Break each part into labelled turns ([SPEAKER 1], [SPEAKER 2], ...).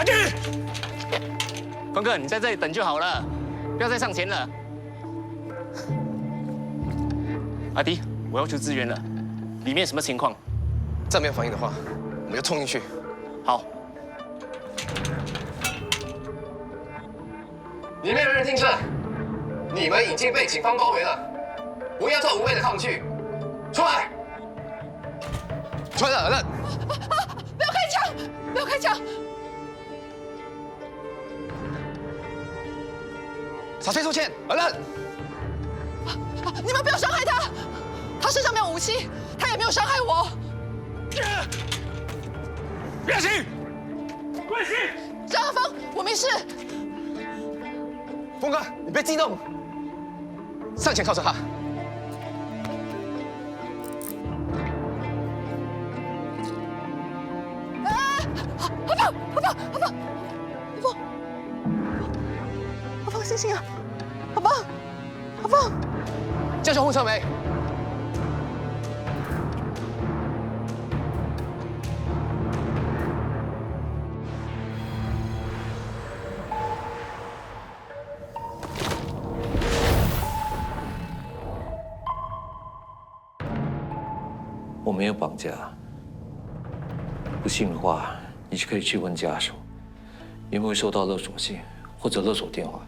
[SPEAKER 1] 去！
[SPEAKER 2] 峰哥，你在这里等就好了，不要再上前了。阿迪，我要求支援了，里面什么情况？
[SPEAKER 3] 再没有反应的话，我们就冲进去。
[SPEAKER 2] 好。
[SPEAKER 3] 里面有人听证，你们已经被警方包围了，不要做无谓的抗拒，出来！出来，尔嫩！
[SPEAKER 4] 不要开枪！不要开枪！
[SPEAKER 3] 小崔出现，尔嫩！
[SPEAKER 4] 你们不要伤害他，他身上没有武器，他也没有伤害我。
[SPEAKER 1] 别醒！跪下！
[SPEAKER 4] 张阿峰，我没事。
[SPEAKER 3] 峰哥，你别激动，上前靠着他。
[SPEAKER 4] 阿峰，醒醒啊！阿峰，
[SPEAKER 3] 叫救护车没？
[SPEAKER 5] 我没有绑架，不信的话，你就可以去问家属，有没有收到勒索信或者勒索电话。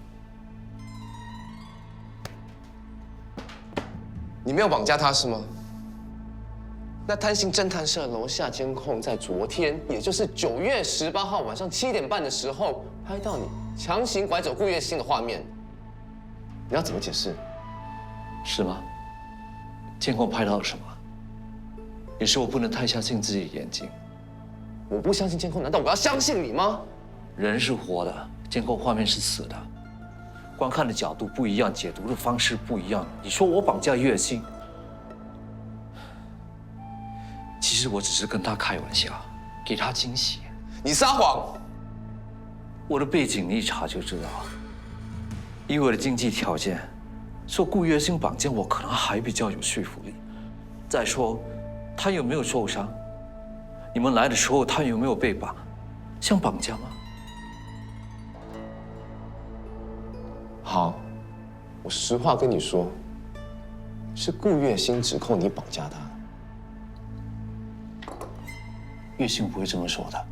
[SPEAKER 3] 你没有绑架他是吗？那贪心侦探社楼下监控在昨天，也就是9月18号晚上7点半的时候，拍到你强行拐走顾月欣的画面，你要怎么解释？
[SPEAKER 5] 是吗？监控拍到了什么？有时候我不能太相信自己的眼睛。
[SPEAKER 3] 我不相信监控，难道我要相信你吗？
[SPEAKER 5] 人是活的，监控画面是死的，观看的角度不一样，解读的方式不一样。你说我绑架月薪，其实我只是跟他开玩笑，给他惊喜。
[SPEAKER 3] 你撒谎！
[SPEAKER 5] 我的背景你一查就知道，以我的经济条件，说顾月薪绑架我可能还比较有说服力。再说，他有没有受伤？你们来的时候他有没有被绑？像绑架吗？
[SPEAKER 3] 好，我实话跟你说，是顾月欣指控你绑架他。
[SPEAKER 5] 月薪不会这么说的，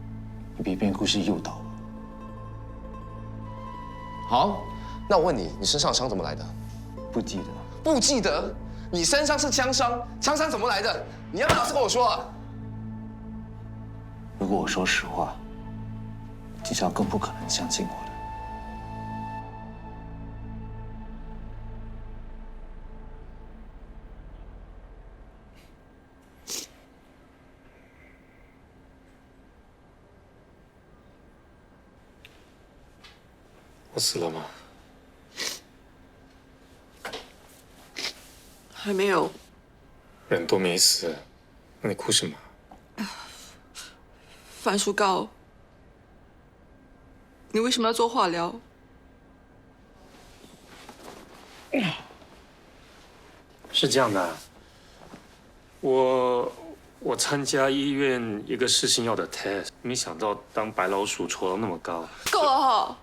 [SPEAKER 5] 你别编故事诱导我。
[SPEAKER 3] 好，那我问你，你身上伤怎么来的？
[SPEAKER 5] 不记得。
[SPEAKER 3] 不记得？你身上是枪伤，枪伤怎么来的？你要不要老实跟我说啊？
[SPEAKER 5] 如果我说实话，警察更不可能相信我的。
[SPEAKER 1] 我死了吗？
[SPEAKER 4] 还没有。
[SPEAKER 1] 人都没死，那你哭什么？
[SPEAKER 4] 樊叔高，你为什么要做化疗？
[SPEAKER 1] 是这样的，我参加医院一个试性药的 test， 没想到当白老鼠抽到那么高。
[SPEAKER 4] 够了哈！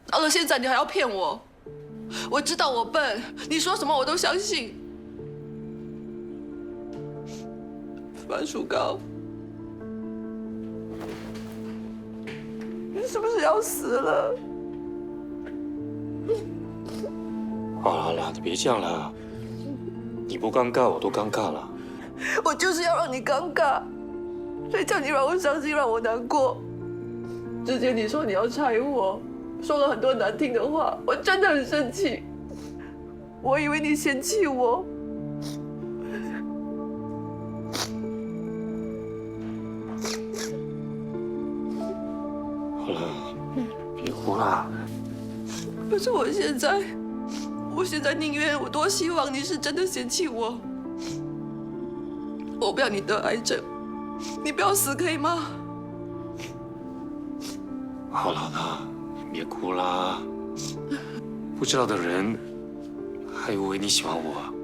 [SPEAKER 4] 到了现在你还要骗我？我知道我笨，你说什么我都相信。樊树高，你是不是要死了？
[SPEAKER 1] 好了，你别这样了，你不尴尬我都尴尬了。
[SPEAKER 4] 我就是要让你尴尬，谁叫你让我伤心，让我难过？之前你说你要拆我，说了很多难听的话，我真的很生气。我以为你嫌弃我。
[SPEAKER 1] 好了，别哭了。
[SPEAKER 4] 可是我现在宁愿我多希望你是真的嫌弃我。我不要你得癌症，你不要死可以吗？
[SPEAKER 1] 好了，别哭啦。不知道的人还以为你喜欢我。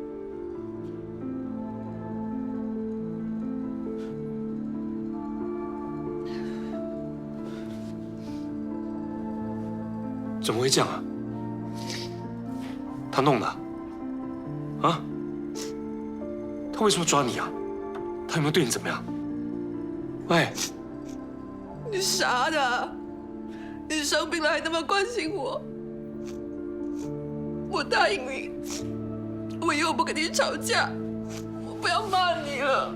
[SPEAKER 1] 怎么会这样啊？他弄的？啊？他为什么抓你啊？他有没有对你怎么样？喂，
[SPEAKER 4] 你傻的！你生病了还那么关心我。我答应你，我以后不跟你吵架，我不要骂你了。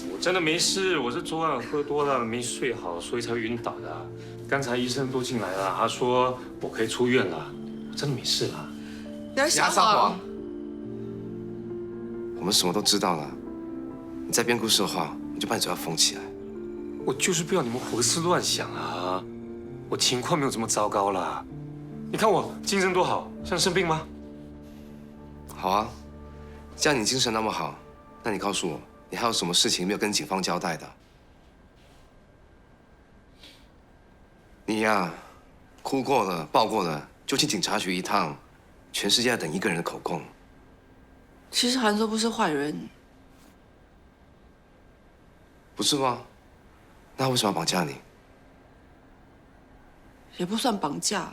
[SPEAKER 1] 我真的没事，我是昨晚喝多了没睡好，所以才晕倒的。刚才医生都进来了，他说我可以出院了，我真的没事了。
[SPEAKER 4] 你还撒谎？
[SPEAKER 6] 我们什么都知道了。你再编故事的话，我就把你嘴巴封起来。
[SPEAKER 1] 我就是不要你们胡思乱想啊！我情况没有这么糟糕啦。你看我精神多好，像生病吗？
[SPEAKER 6] 好啊，既然你精神那么好，那你告诉我，你还有什么事情没有跟警方交代的？你呀，哭过了，抱过了，就去警察局一趟，全世界在等一个人的口供。
[SPEAKER 4] 其实韩硕不是坏人，
[SPEAKER 6] 不是吗？那他为什么要绑架你？
[SPEAKER 4] 也不算绑架，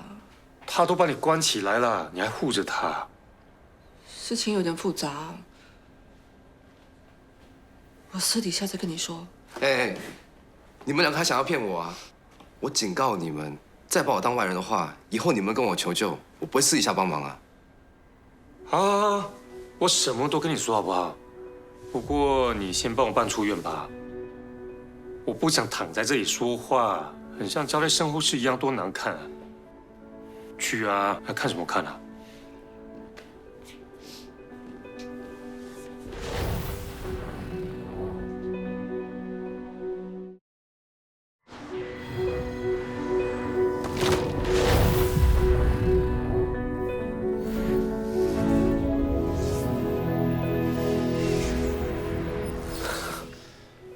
[SPEAKER 1] 他都把你关起来了，你还护着他？
[SPEAKER 4] 事情有点复杂。我私底下再跟你说。
[SPEAKER 6] 哎，你们两个还想要骗我啊？我警告你们，再把我当外人的话，以后你们跟我求救，我不会私底下帮忙啊。
[SPEAKER 1] 啊，我什么都跟你说好不好？不过你先帮我办出院吧。我不想躺在这里说话，很像交代身后事一样，多难看啊！去啊，还看什么看啊？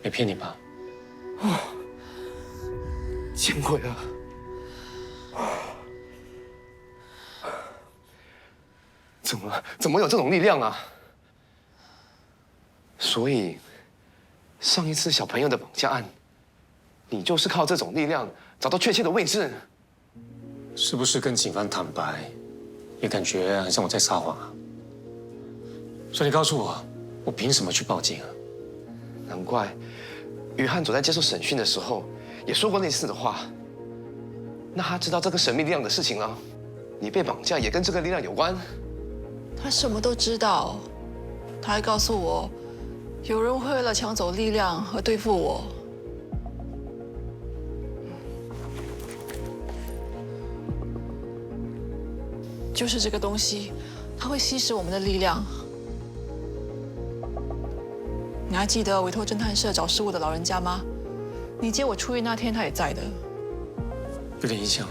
[SPEAKER 1] 没骗你吧？
[SPEAKER 6] 见鬼了！怎么有这种力量啊？所以，上一次小朋友的绑架案，你就是靠这种力量找到确切的位置。
[SPEAKER 1] 是不是跟警方坦白，也感觉很像我在撒谎啊？所以你告诉我，我凭什么去报警啊？
[SPEAKER 6] 难怪，约翰佐在接受审讯的时候也说过类似的话。那他知道这个神秘力量的事情了，你被绑架也跟这个力量有关。
[SPEAKER 4] 他什么都知道，他还告诉我，有人会为了抢走力量而对付我。就是这个东西，它会吸食我们的力量。你还记得委托侦探社找失物的老人家吗？你接我出狱那天，他也在的。
[SPEAKER 1] 有点印象。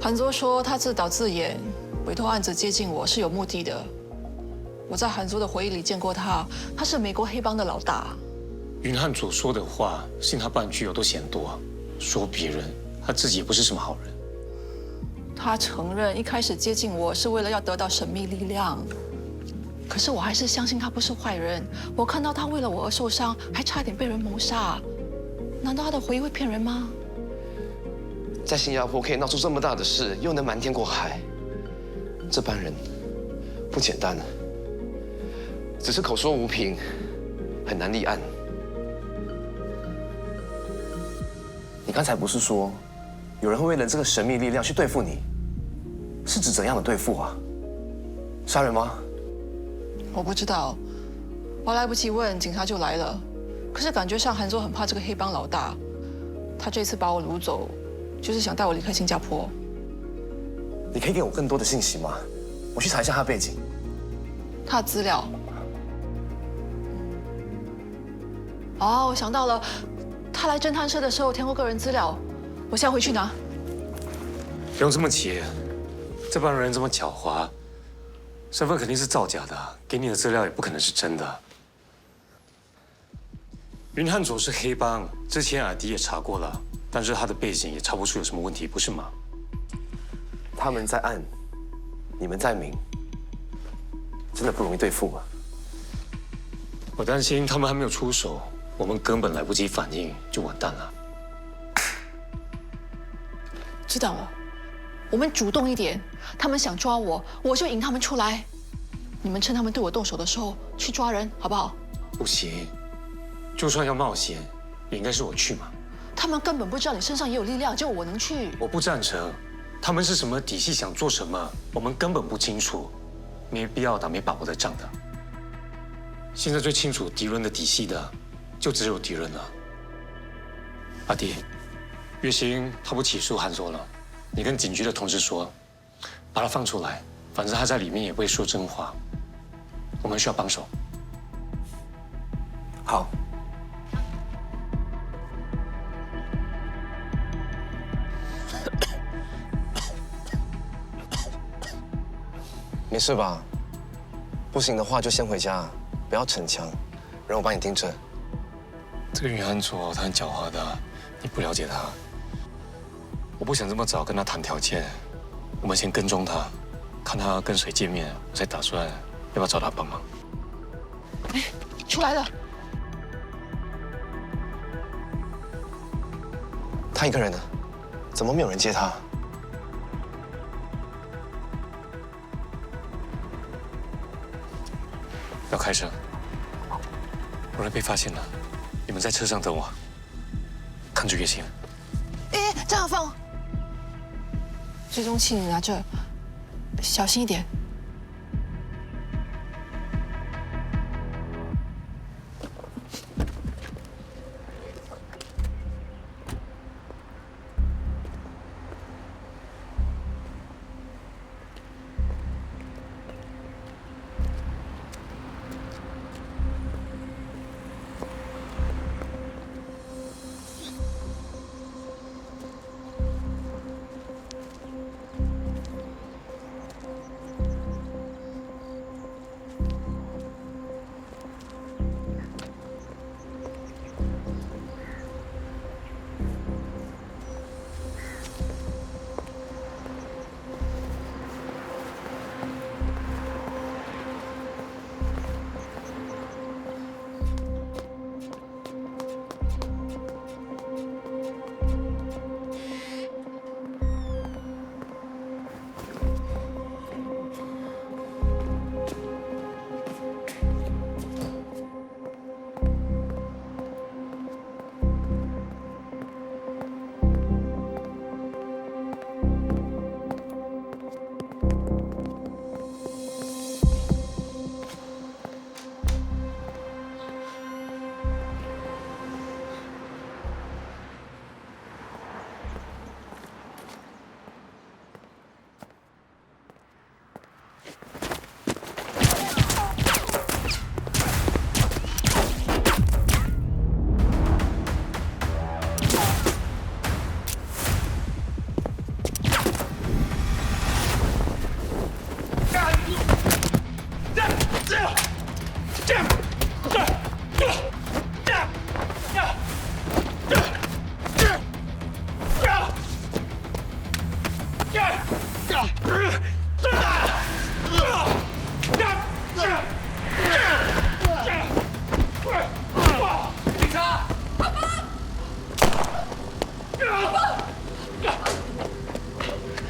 [SPEAKER 4] 韩卓说他自导自演，委托案子接近我是有目的的。我在韩卓的回忆里见过他，他是美国黑帮的老大。
[SPEAKER 1] 云汉佐说的话，信他半句我都嫌多。说别人，他自己也不是什么好人。
[SPEAKER 4] 他承认一开始接近我是为了要得到神秘力量，可是我还是相信他不是坏人。我看到他为了我而受伤，还差点被人谋杀。难道他的回忆会骗人吗？
[SPEAKER 6] 在新加坡可以闹出这么大的事，又能瞒天过海，这班人不简单，只是口说无凭，很难立案。你刚才不是说有人会为了这个神秘力量去对付你？是指怎样的对付啊？杀人吗？
[SPEAKER 4] 我不知道，我来不及问，警察就来了。可是感觉上韩卓很怕这个黑帮老大，他这次把我掳走，就是想带我离开新加坡。
[SPEAKER 6] 你可以给我更多的信息吗？我去查一下他的背景。
[SPEAKER 4] 他的资料。哦，我想到了，他来侦探社的时候填过个人资料，我现在回去拿。
[SPEAKER 1] 不用这么急，这帮人这么狡猾，身份肯定是造假的，给你的资料也不可能是真的。云汉佐是黑帮，之前阿迪也查过了，但是他的背景也查不出有什么问题，不是吗？
[SPEAKER 6] 他们在暗，你们在明，真的不容易对付吗？
[SPEAKER 1] 我担心他们还没有出手，我们根本来不及反应就完蛋了。
[SPEAKER 7] 知道了，我们主动一点，他们想抓我，我就引他们出来。你们趁他们对我动手的时候去抓人，好不好？
[SPEAKER 1] 不行，就算要冒险，也应该是我去嘛。
[SPEAKER 7] 他们根本不知道你身上也有力量，只有我能去。
[SPEAKER 1] 我不赞成，他们是什么底细，想做什么，我们根本不清楚，没必要打没把握的仗的。现在最清楚敌人的底细的，就只有敌人了。阿弟，月星他不起诉韩佐了，你跟警局的同事说，把他放出来，反正他在里面也不会说真话。我们需要帮手。
[SPEAKER 6] 好。没事吧？不行的话就先回家，不要逞强，让我帮你盯着。
[SPEAKER 1] 这个云汉佐他很狡猾的，你不了解他。我不想这么早跟他谈条件，我们先跟踪他，看他跟谁见面，我才打算要不要找他帮忙。
[SPEAKER 7] 哎，出来了。
[SPEAKER 6] 他一个人呢，怎么没有人接他？
[SPEAKER 1] 要开车，不然被发现了。你们在车上等我，看住月星。
[SPEAKER 7] 哎，张小凤，追踪器你拿着，小心一点。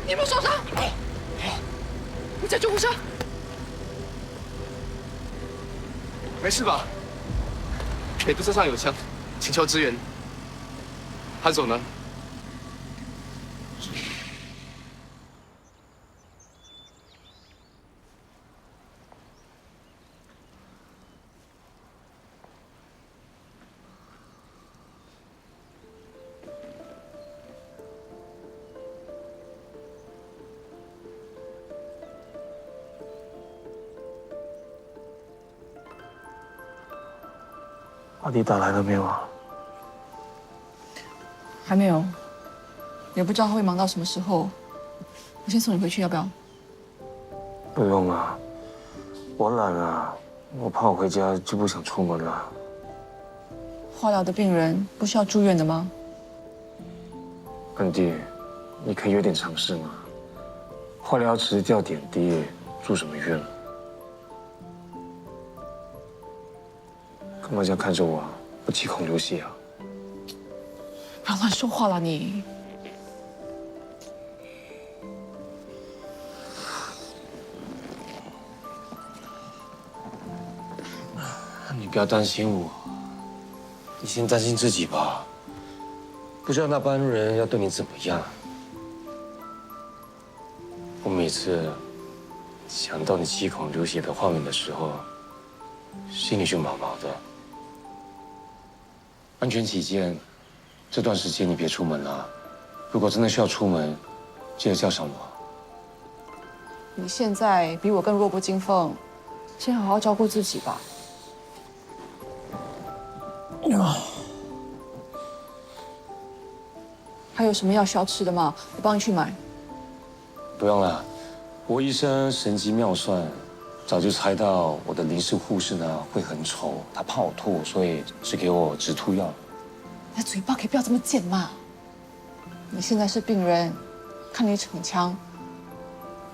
[SPEAKER 7] 你有没有受伤？你叫救护车。
[SPEAKER 6] 没事吧？北部车上有枪，请求支援。韩总呢？
[SPEAKER 8] 阿弟打来了没有啊？
[SPEAKER 7] 还没有，也不知道他会忙到什么时候。我先送你回去，要不要？
[SPEAKER 8] 不用啊，我懒啊，我怕我回家就不想出门了。
[SPEAKER 7] 化疗的病人不是要住院的吗？
[SPEAKER 8] 干爹，你可以有点尝试吗？化疗只是吊点滴，住什么院？干嘛这样看着我啊？不七孔流血啊？
[SPEAKER 7] 不要乱说话了你。
[SPEAKER 8] 你不要担心我，你先担心自己吧。不知道那班人要对你怎么样。我每次想到你七孔流血的画面的时候，心里就毛毛的。安全起见，这段时间你别出门了。如果真的需要出门，记得叫上我。
[SPEAKER 7] 你现在比我更弱不禁风，先好好照顾自己吧。还有什么药需要吃的吗？我帮你去买。
[SPEAKER 8] 不用了，我医生神机妙算，早就猜到我的临时护士呢会很丑，他怕我吐，所以只给我止吐药。
[SPEAKER 7] 你的嘴巴可以不要这么贱嘛！你现在是病人，看你逞强，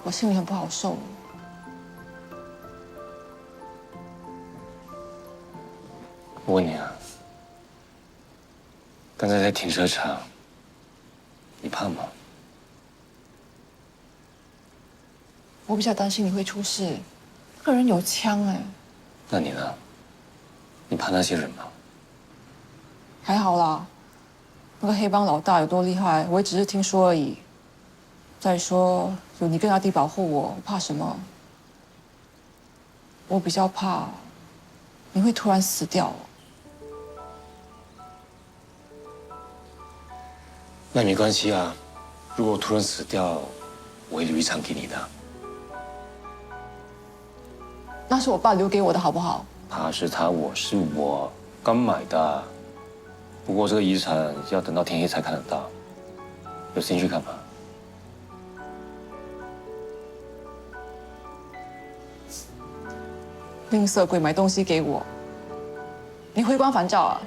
[SPEAKER 7] 我心里很不好受。
[SPEAKER 8] 我问你啊，刚才在停车场，你怕吗？
[SPEAKER 7] 我比较担心你会出事，那个人有枪哎。
[SPEAKER 8] 那你呢？你怕那些人吗？
[SPEAKER 7] 还好啦，那个黑帮老大有多厉害，我也只是听说而已。再说有你跟阿弟保护我，我怕什么？我比较怕你会突然死掉。
[SPEAKER 8] 那没关系啊，如果我突然死掉，我会留一场给你的。
[SPEAKER 7] 那是我爸留给我的，好不好？
[SPEAKER 8] 他是他，我是我，刚买的。不过这个遗产要等到天黑才看得到，有兴趣看吗？
[SPEAKER 7] 吝啬鬼买东西给我，你回光返照啊？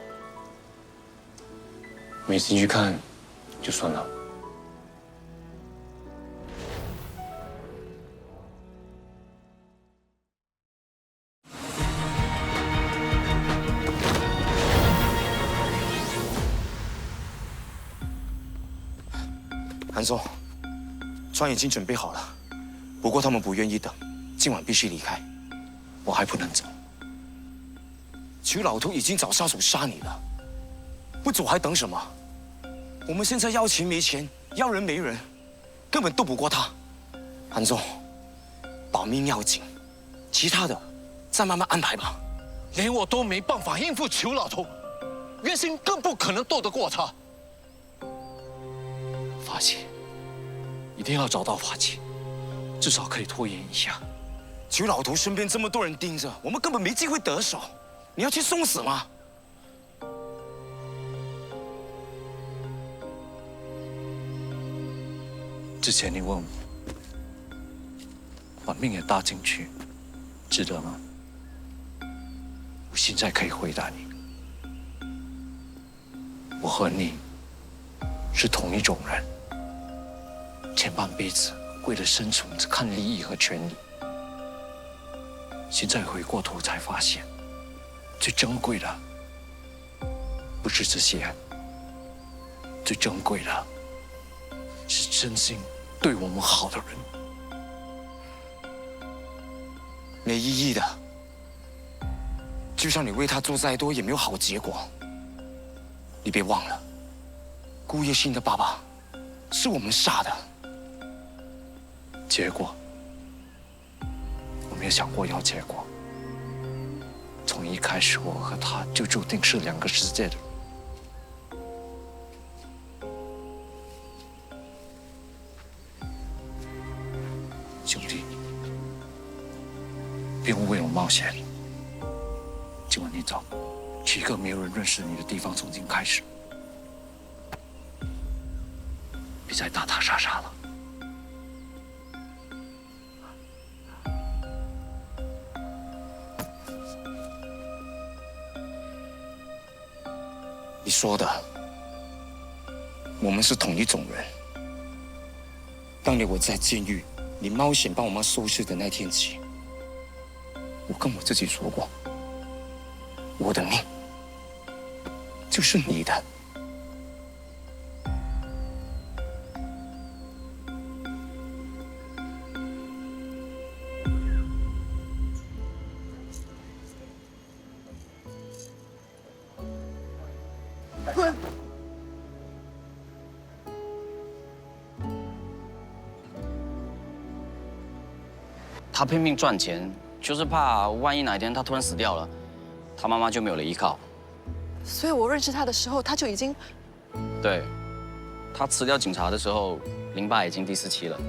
[SPEAKER 8] 没兴趣看，就算了。
[SPEAKER 9] 韩总，船已经准备好了，不过他们不愿意等，今晚必须离开。
[SPEAKER 5] 我还不能走。
[SPEAKER 9] 裘老头已经找杀手杀你了，不走还等什么？我们现在要钱没钱，要人没人，根本斗不过他。韩总，保命要紧，其他的再慢慢安排吧。
[SPEAKER 5] 连我都没办法应付裘老头，月星更不可能斗得过他。法器，一定要找到法器，至少可以拖延一下。
[SPEAKER 9] 裘老头身边这么多人盯着，我们根本没机会得手。你要去送死吗？
[SPEAKER 5] 之前你问我，把命也搭进去，值得吗？我现在可以回答你，我和你是同一种人，前半辈子为了生存只看利益和权利，现在回过头才发现，最珍贵的不是这些，最珍贵的是真心对我们好的人。
[SPEAKER 9] 没意义的，就算你为他做再多，也没有好结果。你别忘了，顾叶欣的爸爸是我们杀的。
[SPEAKER 5] 结果，我没有想过要结果。从一开始，我和他就注定是两个世界的人。兄弟，不用为我冒险。今晚你走，去一个没有人认识你的地方，从今开始，别再打打杀杀了。
[SPEAKER 9] 你说的，我们是同一种人。当年我在监狱，你冒险帮我妈收尸的那天起，我跟我自己说过，我的命就是你的。
[SPEAKER 10] 他拼命赚钱，就是怕万一哪一天他突然死掉了，他妈妈就没有了依靠。
[SPEAKER 7] 所以我认识他的时候，他就已经……
[SPEAKER 10] 对，他辞掉警察的时候，淋巴已经第4期了。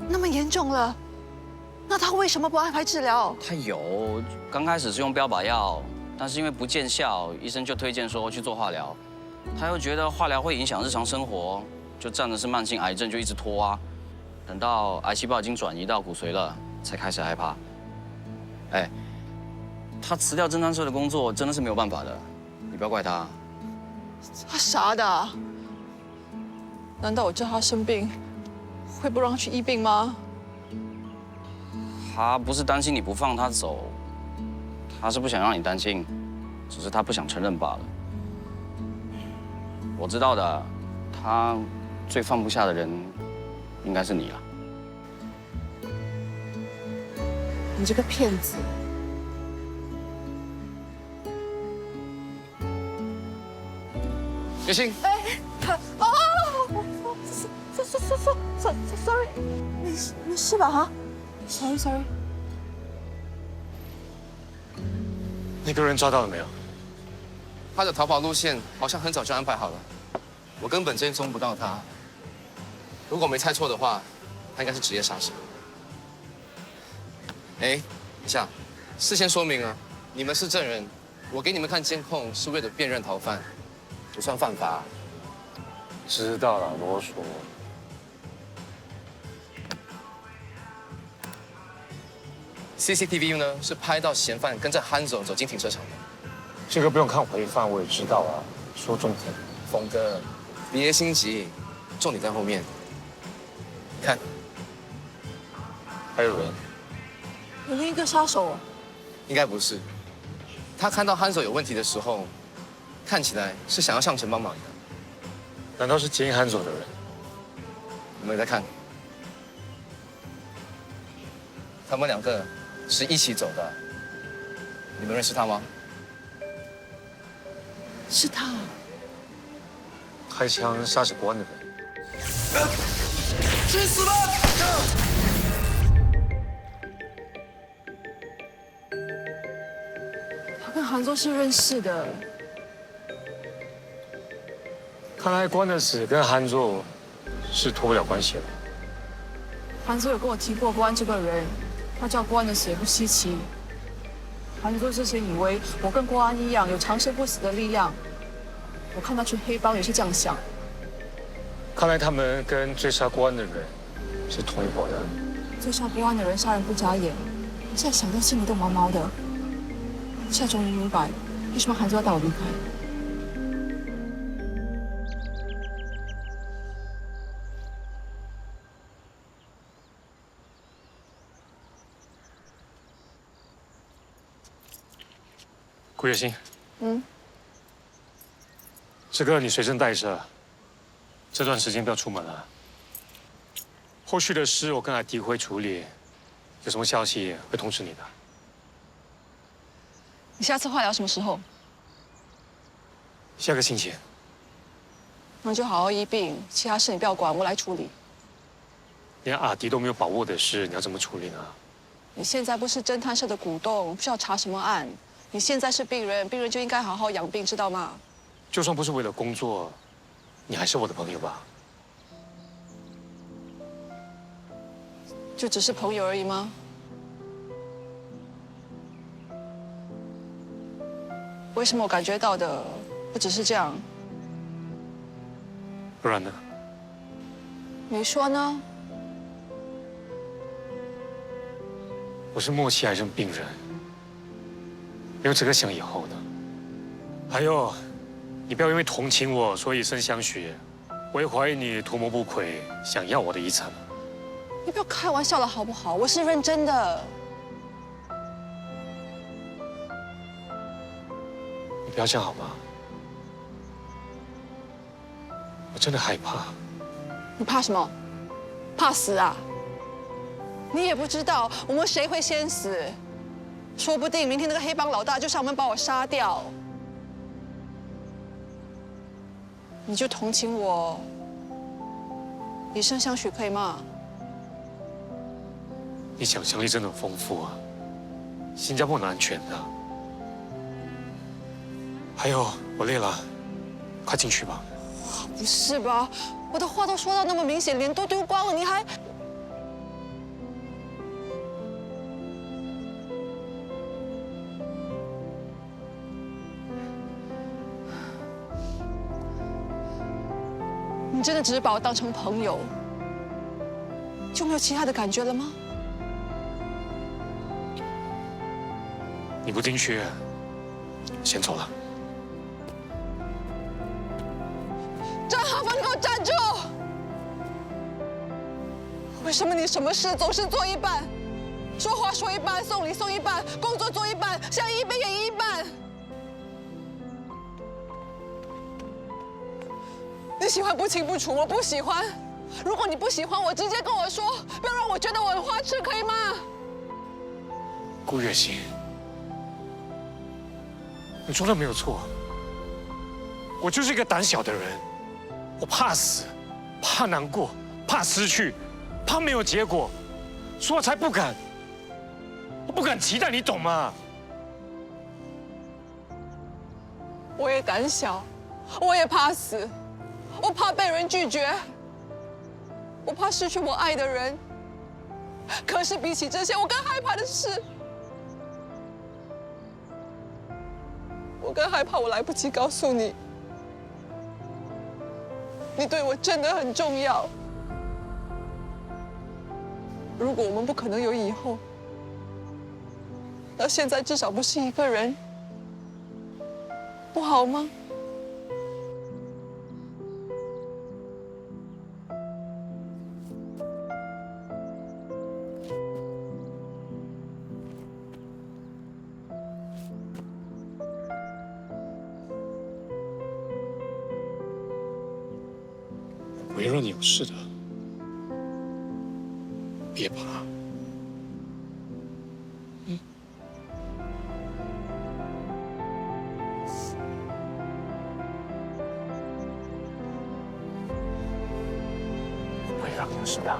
[SPEAKER 7] 那么严重了，那他为什么不安排治疗？
[SPEAKER 10] 他有，刚开始是用标靶药，但是因为不见效，医生就推荐说去做化疗。他又觉得化疗会影响日常生活，就仗着是慢性癌症就一直拖啊。等到癌细胞已经转移到骨髓了，才开始害怕。哎，他辞掉侦探社的工作真的是没有办法的，你不要怪他。
[SPEAKER 7] 他傻的啊？难道我知道他生病，会不让他去医病吗？
[SPEAKER 10] 他不是担心你不放他走，他是不想让你担心，只是他不想承认罢了。我知道的，他最放不下的人应该是你了。
[SPEAKER 7] 你这个骗子！
[SPEAKER 3] 月星，sorry，
[SPEAKER 7] 没事吧？哈 ，sorry。
[SPEAKER 1] 那个人抓到了没有？
[SPEAKER 6] 他的逃跑路线好像很早就安排好了，我根本追踪不到他。如果没猜错的话，他应该是职业杀手。哎，等一下，事先说明啊，你们是证人，我给你们看监控是为了辨认逃犯，不算犯法。
[SPEAKER 8] 知道了，啰嗦。
[SPEAKER 6] CCTV 呢是拍到嫌犯跟着憨走进停车场的。
[SPEAKER 8] 这个不用看回放，我也知道啊。说重点。
[SPEAKER 6] 峰哥，别心急，重点在后面。看，
[SPEAKER 8] 还有人。
[SPEAKER 7] 有另一个杀手啊？
[SPEAKER 6] 应该不是。他看到憨手有问题的时候，看起来是想要上前帮忙的。
[SPEAKER 8] 难道是接应憨走的人？
[SPEAKER 6] 你们在看，他们2个是一起走的。你们认识他吗？
[SPEAKER 7] 是他。
[SPEAKER 8] 开枪杀死国安的人。
[SPEAKER 6] 去死吧！
[SPEAKER 7] 他跟韩宗是认识的。
[SPEAKER 8] 看来关的死跟憨座是脱不了关系了。
[SPEAKER 7] 韩宗有跟我提过关这个人，他叫关的死也不稀奇。韩宗之前以为我跟国安一样有长生不死的力量，我看那群黑帮也是这样想。
[SPEAKER 8] 看来他们跟追杀国安的人是同一伙的。
[SPEAKER 7] 追杀国安的人杀人不眨眼，我现在想到心里都毛毛的。现在终于明白为什么韩宗要带我离开。
[SPEAKER 1] 顾月心，这个你随身带着，这段时间不要出门了。后续的事我跟阿迪会处理，有什么消息会通知你的。
[SPEAKER 7] 你下次化疗什么时候？
[SPEAKER 1] 下个星期。
[SPEAKER 7] 那就好好医病，其他事你不要管，我来处理。
[SPEAKER 1] 连阿迪都没有把握的事，你要怎么处理呢？
[SPEAKER 7] 你现在不是侦探社的股东，不需要查什么案。你现在是病人，病人就应该好好养病，知道吗？
[SPEAKER 1] 就算不是为了工作，你还是我的朋友吧？
[SPEAKER 7] 就只是朋友而已吗？为什么我感觉到的不只是这样？
[SPEAKER 1] 不然呢？
[SPEAKER 7] 没说呢。
[SPEAKER 1] 我是末期癌症病人，没有这个想以后的。还有，你不要因为同情我，所以以身相许。我也怀疑你图谋不轨，想要我的遗产。
[SPEAKER 7] 你不要开玩笑了好不好？我是认真的。
[SPEAKER 1] 你不要这样好吗？我真的害怕。
[SPEAKER 7] 你怕什么？怕死啊？你也不知道我们谁会先死，说不定明天那个黑帮老大就上门把我杀掉。你就同情我，以身相许可以吗？
[SPEAKER 1] 你想象力真的很丰富啊！新加坡很安全的。还有，我累了，快进去吧。
[SPEAKER 7] 不是吧？我的话都说到那么明显，脸都丢光了，你还……你真的只是把我当成朋友，就没有其他的感觉了吗？
[SPEAKER 1] 你不进去，先走了。
[SPEAKER 7] 张浩峰，你给我站住！为什么你什么事总是做一半？说话说一半，送礼送一半，工作做一半，想一边演一半。你喜欢不清不楚，我不喜欢。如果你不喜欢我，直接跟我说，不要让我觉得我很花痴，可以吗？
[SPEAKER 1] 顾月心，你说的没有错，我就是一个胆小的人，我怕死，怕难过，怕失去，怕没有结果，所以我才不敢，我不敢期待，你懂吗？
[SPEAKER 7] 我也胆小，我也怕死，我怕被人拒绝，我怕失去我爱的人。可是比起这些，我更害怕的是，我更害怕我来不及告诉你，你对我真的很重要。如果我们不可能有以后，那现在至少不是一个人，不好吗？
[SPEAKER 1] 我会让你有事的，别怕。我不会让你有事的。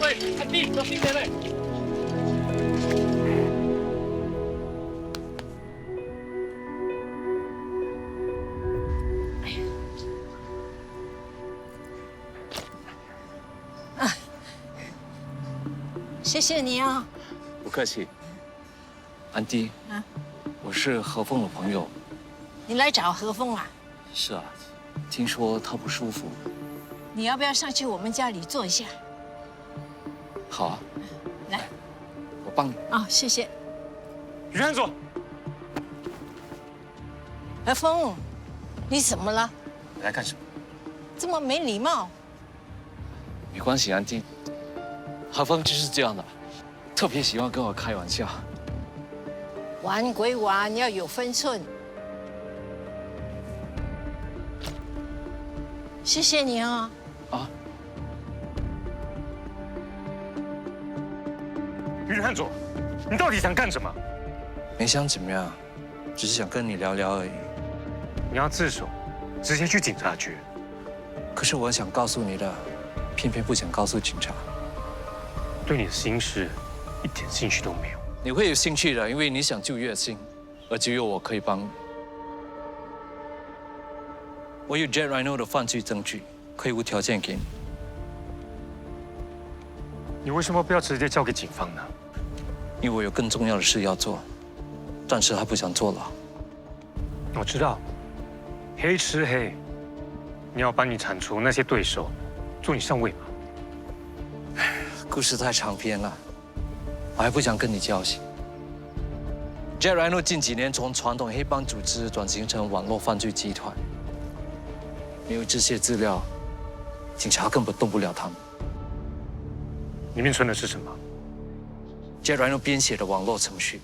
[SPEAKER 1] 喂，看地，小心点嘞！
[SPEAKER 11] 谢谢你啊！
[SPEAKER 5] 不客气。安迪，
[SPEAKER 11] 啊，
[SPEAKER 5] 我是何凤的朋友。
[SPEAKER 11] 你来找何凤啊？
[SPEAKER 5] 是啊，听说他不舒服。
[SPEAKER 11] 你要不要上去我们家里坐一下？
[SPEAKER 5] 好啊，
[SPEAKER 11] 来，
[SPEAKER 5] 我帮你。
[SPEAKER 11] 哦，谢谢。
[SPEAKER 1] 于汉佐，
[SPEAKER 11] 何凤，你怎么了？
[SPEAKER 1] 你来干什么？
[SPEAKER 11] 这么没礼貌？
[SPEAKER 5] 没关系，安迪。何凤就是这样的，特别喜欢跟我开玩笑。
[SPEAKER 11] 玩归玩，要有分寸。谢谢你啊！
[SPEAKER 5] 啊，
[SPEAKER 1] 于汉佐，你到底想干什么？
[SPEAKER 5] 没想怎么样，只是想跟你聊聊而已。
[SPEAKER 1] 你要自首，直接去警察局。
[SPEAKER 5] 可是我想告诉你的，偏偏不想告诉警察。
[SPEAKER 1] 对你的心事一点兴趣都没有。
[SPEAKER 5] 你会有兴趣的，因为你想救月星，而只有我可以帮你。我有 Jet Rhino 的犯罪证据，可以无条件给你。
[SPEAKER 1] 你为什么不要直接交给警方呢？
[SPEAKER 5] 因为我有更重要的事要做，暂时还不想坐牢。
[SPEAKER 1] 我知道，黑吃黑，你要帮你铲除那些对手，做你上位嘛。
[SPEAKER 5] 故事太长篇了，我还不想跟你交心。Jet Rhino 近几年从传统黑帮组织转型成网络犯罪集团，没有这些资料，警察根本动不了他们。
[SPEAKER 1] 里面存的是什么？
[SPEAKER 5] Jet Rhino 编写的网络程序。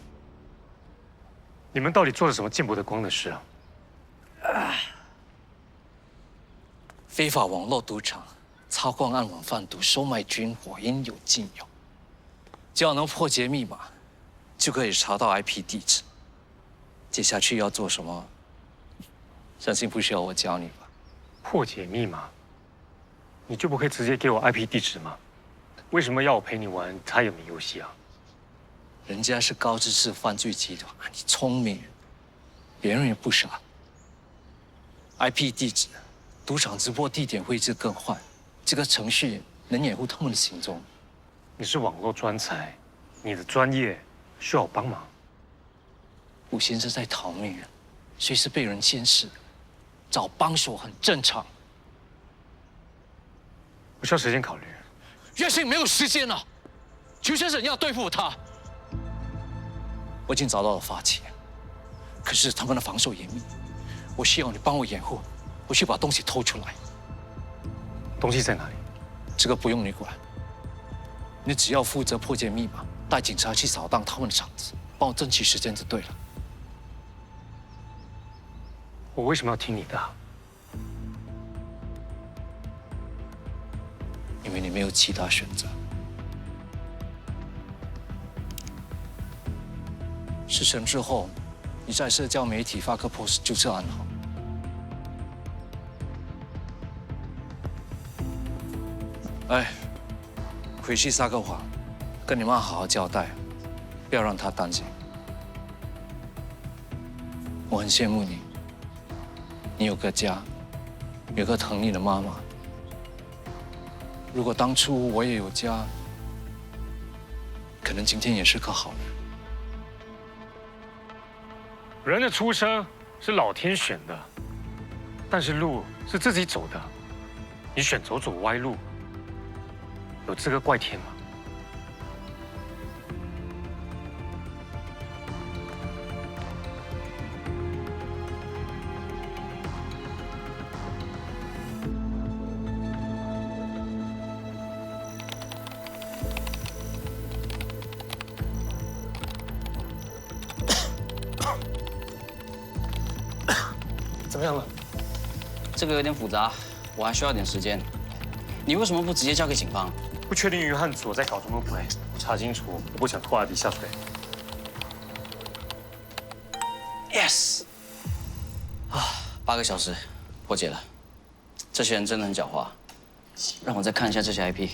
[SPEAKER 1] 你们到底做了什么见不得光的事啊？
[SPEAKER 5] 非法网络赌场、操控暗网贩毒、收买军火，应有尽有。只要能破解密码，就可以查到 IP 地址。接下去要做什么，相信不需要我教你吧？
[SPEAKER 1] 破解密码，你就不可以直接给我 IP 地址吗？为什么要我陪你玩猜有谜游戏啊？
[SPEAKER 5] 人家是高知识犯罪集团，你聪明，别人也不傻。IP 地址、赌场直播地点位置更换，这个程序能掩护他们的行踪。
[SPEAKER 1] 你是网络专才，你的专业需要我帮忙。
[SPEAKER 5] 吴先生在逃命，随时被人监视，找帮手很正常。
[SPEAKER 1] 我需要时间考虑。
[SPEAKER 5] 岳信没有时间了，裘先生要对付他。我已经找到了发起，可是他们的防守严密，我需要你帮我掩护，我去把东西偷出来。
[SPEAKER 1] 东西在哪里？
[SPEAKER 5] 这个不用你管，你只要负责破解密码，带警察去扫荡他们的场子，帮我争取时间就对了。
[SPEAKER 1] 我为什么要听你的？
[SPEAKER 5] 因为你没有其他选择。事成之后，你在社交媒体发个 post 就是暗号。哎，回去撒个谎，跟你妈好好交代，不要让她担心。我很羡慕你，你有个家，有个疼你的妈妈。如果当初我也有家，可能今天也是个好人。
[SPEAKER 1] 人的出生是老天选的，但是路是自己走的。你选走歪路，有资格怪天吗？
[SPEAKER 2] 怎么样了？这个有点复杂，我还需要点时间。你为什么不直接交给警方？
[SPEAKER 1] 不确定于和左在搞什么鬼，我查清楚，我不想拖阿迪下水。
[SPEAKER 2] Yes！ 8个小时，破解了。这些人真的很狡猾。让我再看一下这些 IP。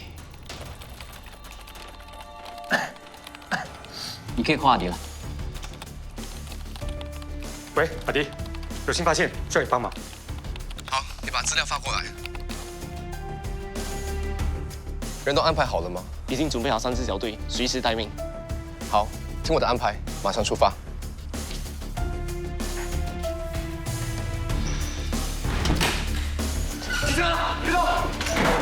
[SPEAKER 2] 你可以扣阿迪了。
[SPEAKER 1] 喂，阿迪，有新发现，需要你帮忙。
[SPEAKER 6] 好，你把资料发过来。人都安排好了吗？
[SPEAKER 2] 已经准备好3支小队，随时待命。
[SPEAKER 6] 好，听我的安排，马上出发。
[SPEAKER 9] 起车，别动！警察！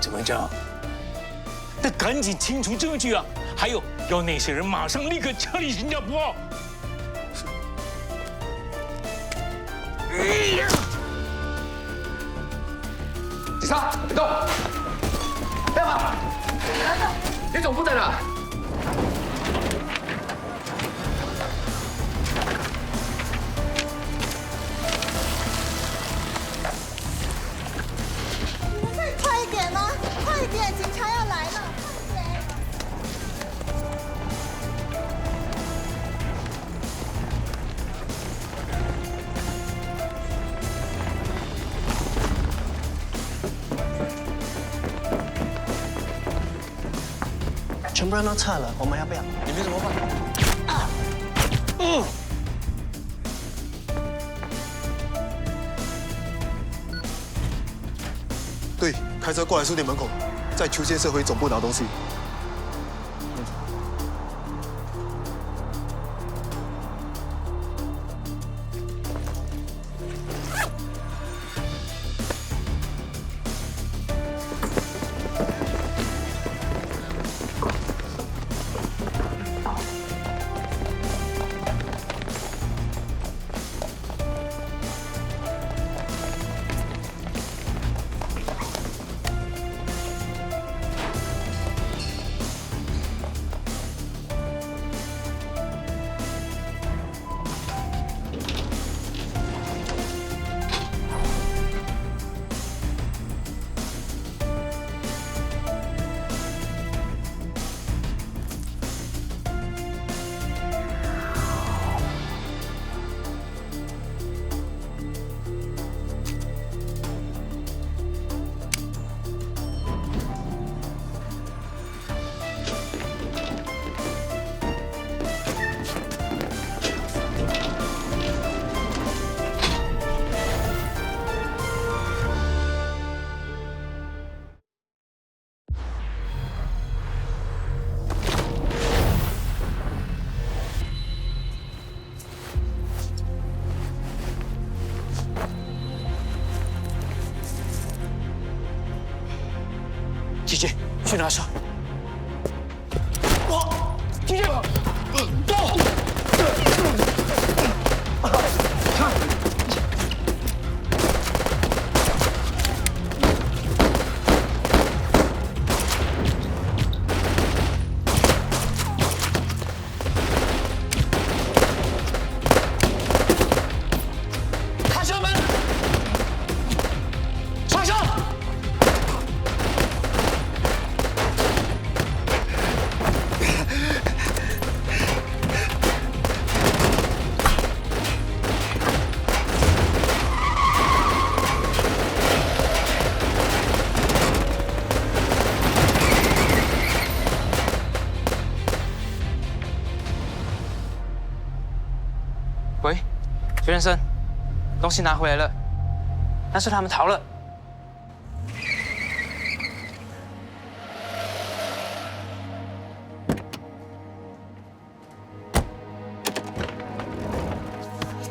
[SPEAKER 12] 怎么着？得赶紧清除证据啊！还有，要那些人马上立刻撤离新加坡。
[SPEAKER 6] 警察，别动！干嘛？你总部在哪？
[SPEAKER 13] 快一点吗？快一点，警察要来了！快点！
[SPEAKER 14] 不然都撤了，我们要不要？
[SPEAKER 9] 你们怎么办？
[SPEAKER 15] 对，开车过来书店门口，在球建社会总部拿东西。
[SPEAKER 9] 姐姐，去拿上。姐姐，走。开车门，上车。
[SPEAKER 16] 喂，徐先生，东西拿回来了，但是他们逃了。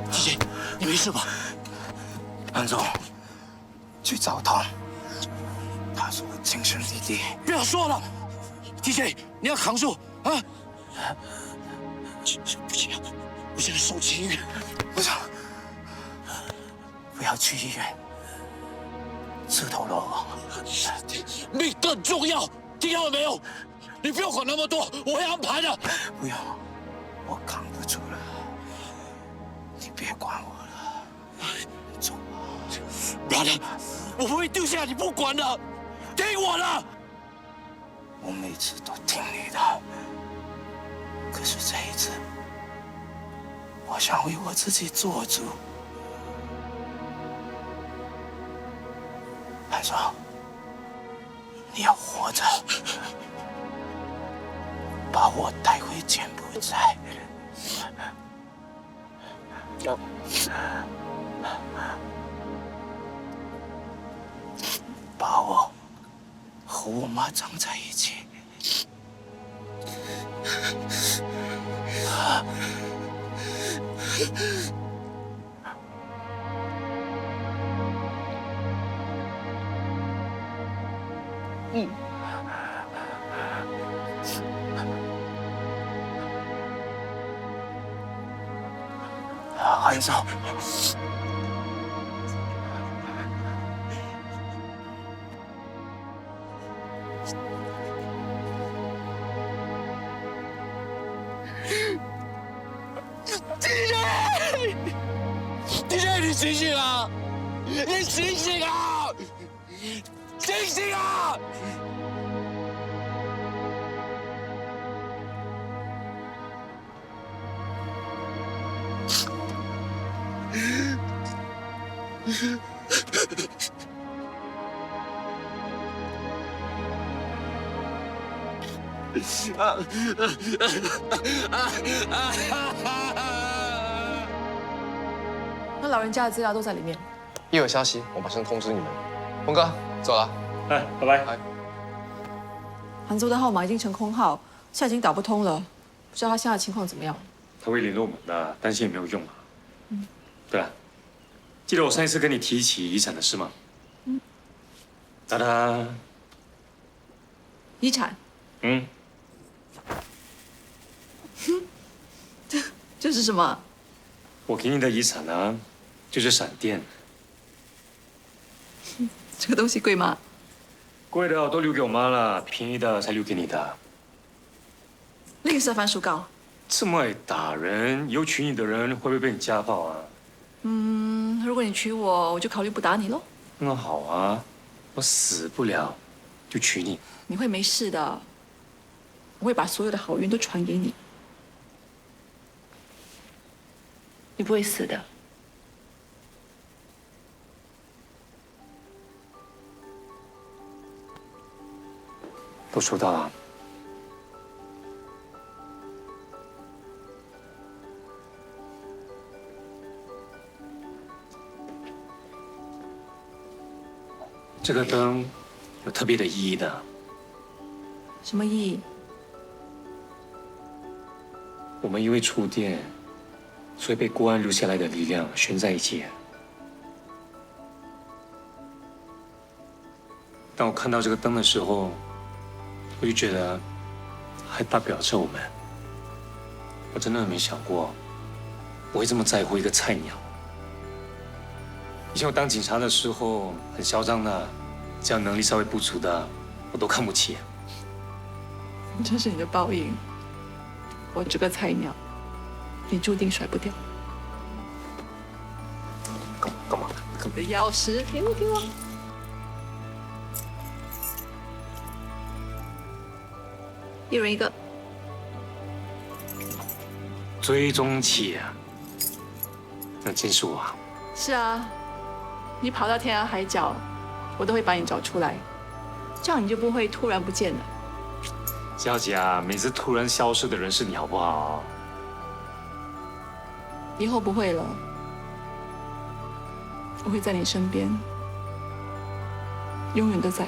[SPEAKER 9] 姐姐，你没事吧？安总，去找他，他是我亲生弟弟。不要说了 ，DJ， 你要扛住啊！不行，我现在送去医院。不行，不要去医院，自投罗网。命更重要，听到了没有？你不要管那么多，我会安排的。不要，我扛得住了。你别管我了，走吧。Brother， 我不会丢下你不管的，听我的。我每次都听你的，可是这一次，我想为我自己做主。韩少，你要活着，把我带回柬埔寨。把我和我妈葬在一起。韩少。DJ， 你醒醒啊！你醒醒啊！醒醒啊！
[SPEAKER 7] 那老人家的资料都在里面。
[SPEAKER 3] 一有消息，我马上通知你们。峰哥，走了。
[SPEAKER 1] 哎，拜拜。
[SPEAKER 7] 韩州的号码已经成空号，现在已经打不通了，不知道他现在情况怎么样。
[SPEAKER 1] 他会联络我们的，担心也没有用啊。对了，记得我上一次跟你提起遗产的事吗？哒哒。
[SPEAKER 7] 遗产？这是什么？
[SPEAKER 1] 我给你的遗产呢，就是闪电。
[SPEAKER 7] 这个东西贵吗？
[SPEAKER 1] 贵的我都留给我妈了，便宜的才留给你的。
[SPEAKER 7] 吝啬番薯糕。
[SPEAKER 1] 这么爱打人，以后娶你的人会不会被你家暴啊？
[SPEAKER 7] 如果你娶我，我就考虑不打你喽。
[SPEAKER 1] 那好啊，我死不了，就娶你。
[SPEAKER 7] 你会没事的，我会把所有的好运都传给你。你不会死的。
[SPEAKER 1] 都收到了。这个灯有特别的意义的。
[SPEAKER 7] 什么意义？
[SPEAKER 1] 我们因为触电，所以被国安留下来的力量悬在一起。当我看到这个灯的时候，我就觉得，还代表着我们。我真的没想过，我会这么在乎一个菜鸟。以前我当警察的时候，很嚣张的，只要能力稍微不足的，我都看不起。
[SPEAKER 7] 这是你的报应。我这个菜鸟，你注定甩不掉。
[SPEAKER 1] 干嘛？
[SPEAKER 7] 你的钥匙，给我。一人一个。
[SPEAKER 1] 追踪器啊，那真是我啊。
[SPEAKER 7] 是啊，你跑到天涯海角，我都会把你找出来，这样你就不会突然不见了。
[SPEAKER 1] 小姐啊，每次突然消失的人是你，好不好？
[SPEAKER 7] 以后不会了，我会在你身边，永远都在。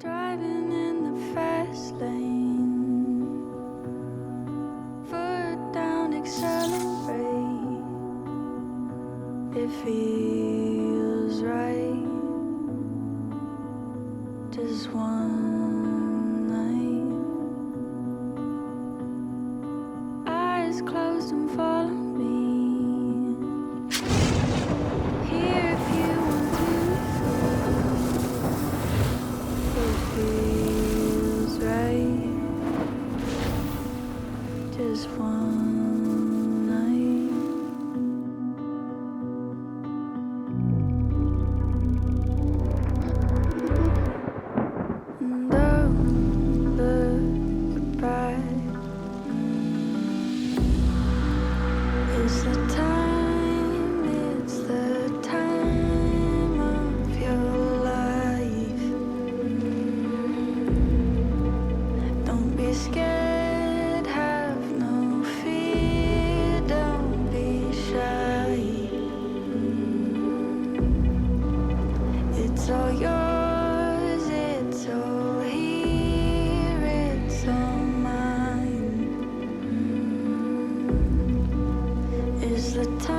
[SPEAKER 14] Driving in the fast lane, foot down, accelerate. It feels right. Just one night. Eyes closed and follow me. Here if you want to. It feels right. Just one night. And don't look back. It's the time, it's the time of your life. Don't be scared, have no fear, don't be shy. It's all yours, it's all here, it's all mine. It's the time.